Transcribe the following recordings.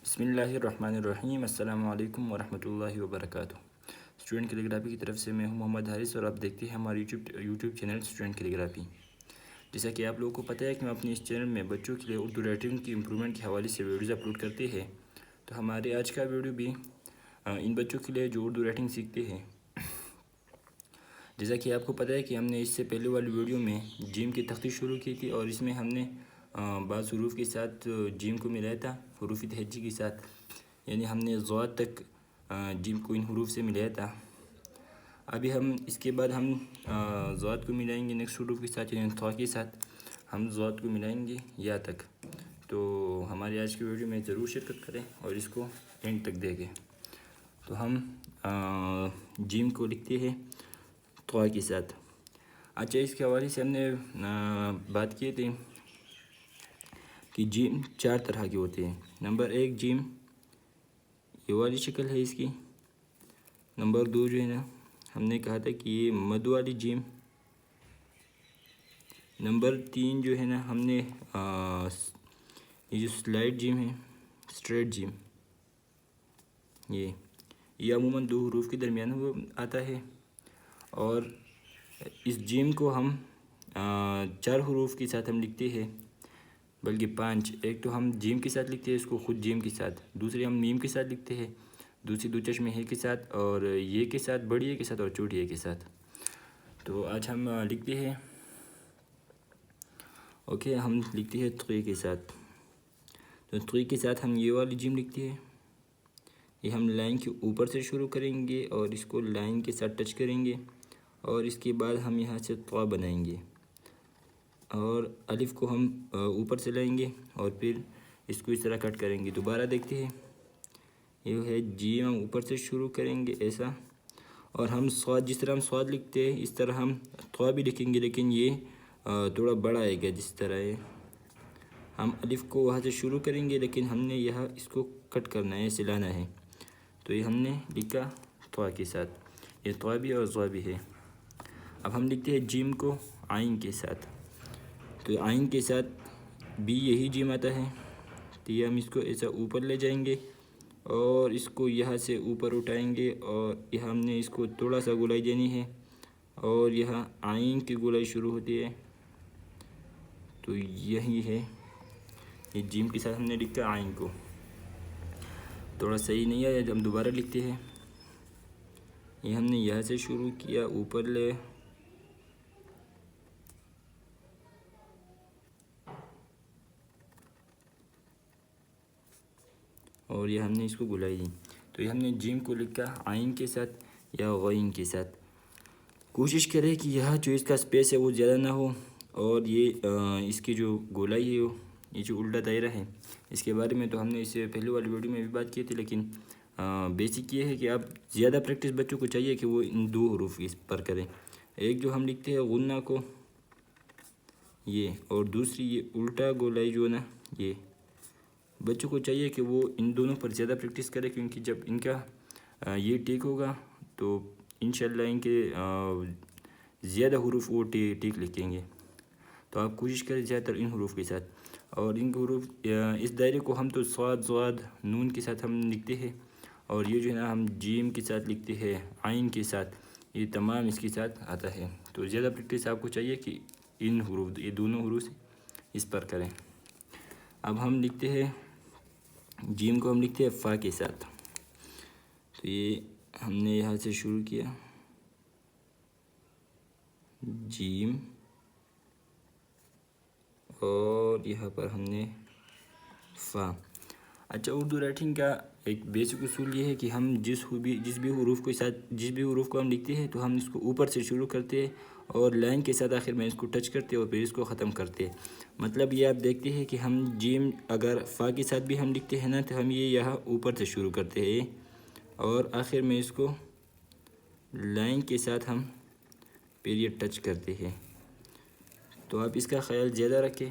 بسم اللہ الرحمن الرحیم۔ السلام علیکم ورحمۃ اللہ وبرکاتہ۔ اسٹوڈنٹ کیلیگرافی کی طرف سے میں ہوں محمد حارث اور آپ دیکھتے ہیں ہماری یوٹیوب چینل اسٹوڈنٹ کیلیگرافی۔ جیسا کہ آپ لوگوں کو پتہ ہے کہ ہم اپنے اس چینل میں بچوں کے لیے اردو رائٹنگ کی امپرومنٹ کے حوالے سے ویڈیوز اپلوڈ کرتے ہیں، تو ہمارے آج کا ویڈیو بھی ان بچوں کے لیے جو اردو رائٹنگ سیکھتے ہیں۔ جیسا کہ آپ کو پتہ ہے کہ ہم نے اس سے پہلے والی ویڈیو میں جیم کی تختی شروع کی تھی اور اس میں ہم نے بعض حروف کے ساتھ جیم کو ملایا تھا حروف تہجی کے ساتھ، یعنی ہم نے ضاد تک جیم کو ان حروف سے ملایا تھا۔ ابھی ہم اس کے بعد ہم ضاد کو ملائیں گے نیکسٹ حروف کے ساتھ، یعنی تھا کے ساتھ ہم ضاد کو ملائیں گے یا تک۔ تو ہماری آج کی ویڈیو میں ضرور شرکت کریں اور اس کو اینڈ تک دیکھیں۔ تو ہم جیم کو لکھتے ہیں تھا کے ساتھ۔ اچھا، اس کے حوالے سے ہم نے بات کی تھی کہ جیم 4 طرح کے ہوتے ہیں۔ نمبر 1 جیم یہ والی شکل ہے اس کی۔ نمبر 2 جو ہے نا ہم نے کہا تھا کہ یہ مد والی جیم۔ نمبر 3 جو ہے نا ہم نے یہ جو سلائڈ جیم ہے، اسٹریٹ جیم، یہ عموماً 2 حروف کے درمیان وہ آتا ہے، اور اس جیم کو ہم 4 حروف کے ساتھ ہم لکھتے ہیں، بلکہ 5۔ ایک تو ہم جیم کے ساتھ لکھتے ہیں اس کو خود جیم کے ساتھ، دوسری ہم میم کے ساتھ لکھتے ہیں، دوسری 2 چشمے ہے کے ساتھ، اور یہ کے ساتھ، بڑی ہے کے ساتھ اور چھوٹی ہے کے ساتھ۔ تو آج ہم لکھتے ہیں ہم لکھتے ہیں تھری کے ساتھ۔ تو تھری کے ساتھ ہم یہ والی جیم لکھتے ہیں، یہ ہم لائن کے اوپر سے شروع کریں گے اور اس کو لائن کے ساتھ ٹچ کریں گے، اور اس کے بعد ہم یہاں سے طا بنائیں گے، اور الف کو ہم اوپر سے لائیں گے اور پھر اس کو اس طرح کٹ کریں گے۔ دوبارہ دیکھتے ہیں، یہ ہے جیم ہم اوپر سے شروع کریں گے ایسا، اور ہم صاد جس طرح ہم صاد لکھتے ہیں اس طرح ہم طا بھی لکھیں گے، لیکن یہ تھوڑا بڑا آئے گا۔ جس طرح ہے ہم الف کو وہاں سے شروع کریں گے، لیکن ہم نے یہاں اس کو کٹ کرنا ہے، سلانا ہے۔ تو یہ ہم نے لکھا طا کے ساتھ، یہ طا بھی اور ظا بھی ہے۔ اب ہم لکھتے ہیں جیم کو عین کے ساتھ۔ تو عین کے ساتھ بھی یہی جیم آتا ہے، تو یہ ہم اس کو ایسا اوپر لے جائیں گے اور اس کو یہاں سے اوپر اٹھائیں گے، اور یہاں ہم نے اس کو تھوڑا سا گولائی دینی ہے، اور یہاں عین کی گولائی شروع ہوتی ہے۔ تو یہی ہے، یہ جیم کے ساتھ ہم نے لکھا عین کو۔ تھوڑا صحیح نہیں آیا، ہم دوبارہ لکھتے ہیں۔ یہ ہم نے یہاں سے شروع کیا، اوپر لے، اور یہ ہم نے اس کو گولائی دی۔ تو یہ ہم نے جیم کو لکھا عین کے ساتھ یا غین کے ساتھ۔ کوشش کریں کہ یہاں جو اس کا سپیس ہے وہ زیادہ نہ ہو، اور یہ اس کی جو گولائی ہے، یہ جو الٹا دائرہ ہے، اس کے بارے میں تو ہم نے اس سے پہلے والی ویڈیو میں بھی بات کی تھی، لیکن بیسک یہ ہے کہ آپ زیادہ پریکٹس بچوں کو چاہیے کہ وہ ان 2 حروف پر کریں۔ ایک جو ہم لکھتے ہیں غنہ کو یہ، اور دوسری یہ الٹا گولائی جو ہے نا، یہ بچوں کو چاہیے کہ وہ ان دونوں پر زیادہ پریکٹس کرے، کیونکہ جب ان کا یہ ٹیک ہوگا تو انشاءاللہ ان کے زیادہ حروف وہ ٹیک لکھیں گے۔ تو آپ کوشش کریں زیادہ تر ان حروف کے ساتھ، اور ان حروف اس دائرے کو ہم تو صاد، ضاد، نون کے ساتھ ہم لکھتے ہیں، اور یہ جو ہے نا ہم جیم کے ساتھ لکھتے ہیں، عین کے ساتھ، یہ تمام اس کے ساتھ آتا ہے۔ تو زیادہ پریکٹس آپ کو چاہیے کہ ان حروف، یہ دونوں حروف اس پر کریں۔ اب ہم لکھتے ہیں جیم کو ہم لکھتے ہیں فا کے ساتھ۔ تو یہ ہم نے یہاں سے شروع کیا، جیم، اور یہاں پر ہم نے فا۔ اچھا، اردو رائٹنگ کا ایک بیسک اصول یہ ہے کہ ہم جس بھی حروف کو ہم لکھتے ہیں تو ہم اس کو اوپر سے شروع کرتے ہیں اور لائن کے ساتھ آخر میں اس کو ٹچ کرتے اور پھر اس کو ختم کرتے۔ مطلب یہ آپ دیکھتے ہیں کہ ہم جیم اگر فا کے ساتھ بھی ہم لکھتے ہیں نا، تو ہم یہ یہاں اوپر سے شروع کرتے ہیں اور آخر میں اس کو لائن کے ساتھ ہم پھر یہ ٹچ کرتے ہیں۔ تو آپ اس کا خیال زیادہ رکھیں،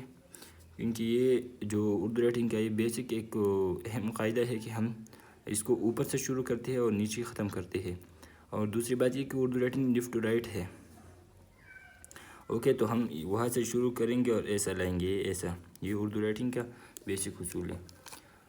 کیونکہ یہ جو اردو رائٹنگ کا یہ بیسک ایک اہم قاعدہ ہے کہ ہم اس کو اوپر سے شروع کرتے ہیں اور نیچے ختم کرتے ہیں۔ اور دوسری بات یہ کہ Urdu writing left to right ہے۔ تو ہم وہاں سے شروع کریں گے اور ایسا لائیں گے، ایسا، یہ اردو رائٹنگ کا بیسک اصول ہے۔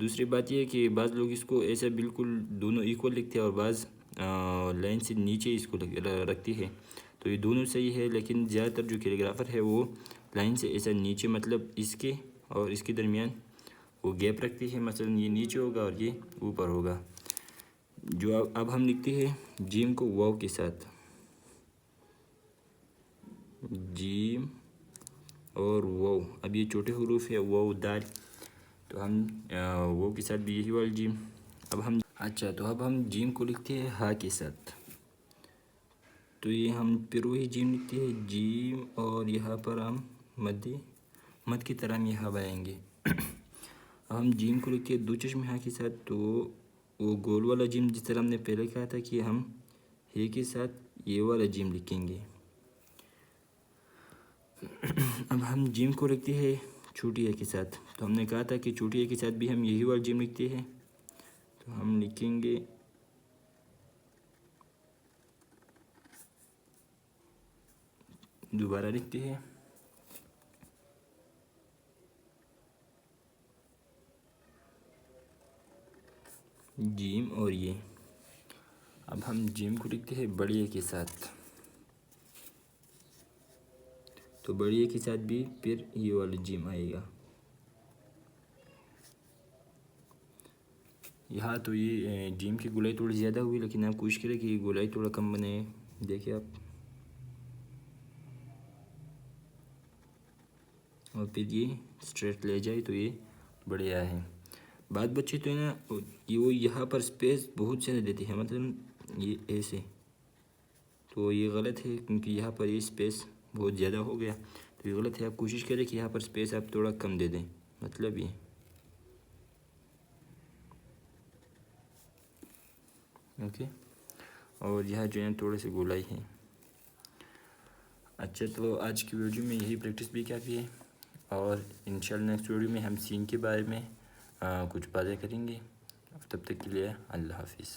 دوسری بات یہ ہے کہ بعض لوگ اس کو ایسا بالکل دونوں ایکول لکھتے ہیں اور بعض لائن سے نیچے اس کو رکھتی ہے، تو یہ دونوں صحیح ہے، لیکن زیادہ تر جو کیلیگرافر ہے وہ لائن سے ایسا نیچے، مطلب اس کے اور اس کے درمیان وہ گیپ رکھتی ہے، مثلا یہ نیچے ہوگا اور یہ اوپر ہوگا۔ جو اب ہم لکھتے ہیں جیم کو واو کے ساتھ، جیم اور واو، اب یہ چھوٹے حروف ہے واو دال، تو ہم واو کے ساتھ بھی یہی والا جیم۔ اب ہم جیم کو لکھتے ہیں ہا کے ساتھ، تو یہ ہم پھر وہی جیم لکھتے ہیں جیم، اور یہاں پر ہم مد کی طرح ہم یہاں بنائیں گے۔ اب ہم جیم کو لکھتے ہیں دو چشم ہا کے ساتھ، تو وہ گول والا جیم جس طرح ہم نے پہلے کہا تھا کہ ہم ہے کے ساتھ یہ والا جیم لکھیں گے۔ اب ہم جیم کو لکھتے ہیں چھوٹی ہے کے ساتھ، تو ہم نے کہا تھا کہ چھوٹی ہے کے ساتھ بھی ہم یہی والا جیم لکھتے ہیں، تو ہم لکھیں گے دوبارہ لکھتے ہیں جیم، اور یہ اب ہم جیم کو لکھتے ہیں بڑی کے ساتھ، تو بڑی کے ساتھ بھی پھر یہ والا جیم آئے گا۔ یہاں تو یہ جیم کی گولائی تھوڑی زیادہ ہوئی، لیکن آپ کوشش کریں کہ گولائی تھوڑا کم بنے، دیکھیں آپ، اور پھر یہ اسٹریٹ لے جائے تو یہ بڑھیا ہے۔ بعض بچے تو ہے نا وہ یہاں پر سپیس بہت زیادہ دیتے ہیں، مطلب یہ ایسے، تو یہ غلط ہے، کیونکہ یہاں پر یہ سپیس بہت زیادہ ہو گیا، تو یہ غلط ہے۔ آپ کوشش کریں کہ یہاں پر سپیس آپ تھوڑا کم دے دیں، مطلب یہ اوکے، اور یہاں جو ہے تھوڑے سے گولائی ہے۔ اچھا، تو آج کی ویڈیو میں یہی پریکٹس بھی کافی ہے، اور انشاءاللہ نیکسٹ ویڈیو میں ہم سین کے بارے میں کچھ باتیں کریں گے۔ تب تک کے لیے اللہ حافظ۔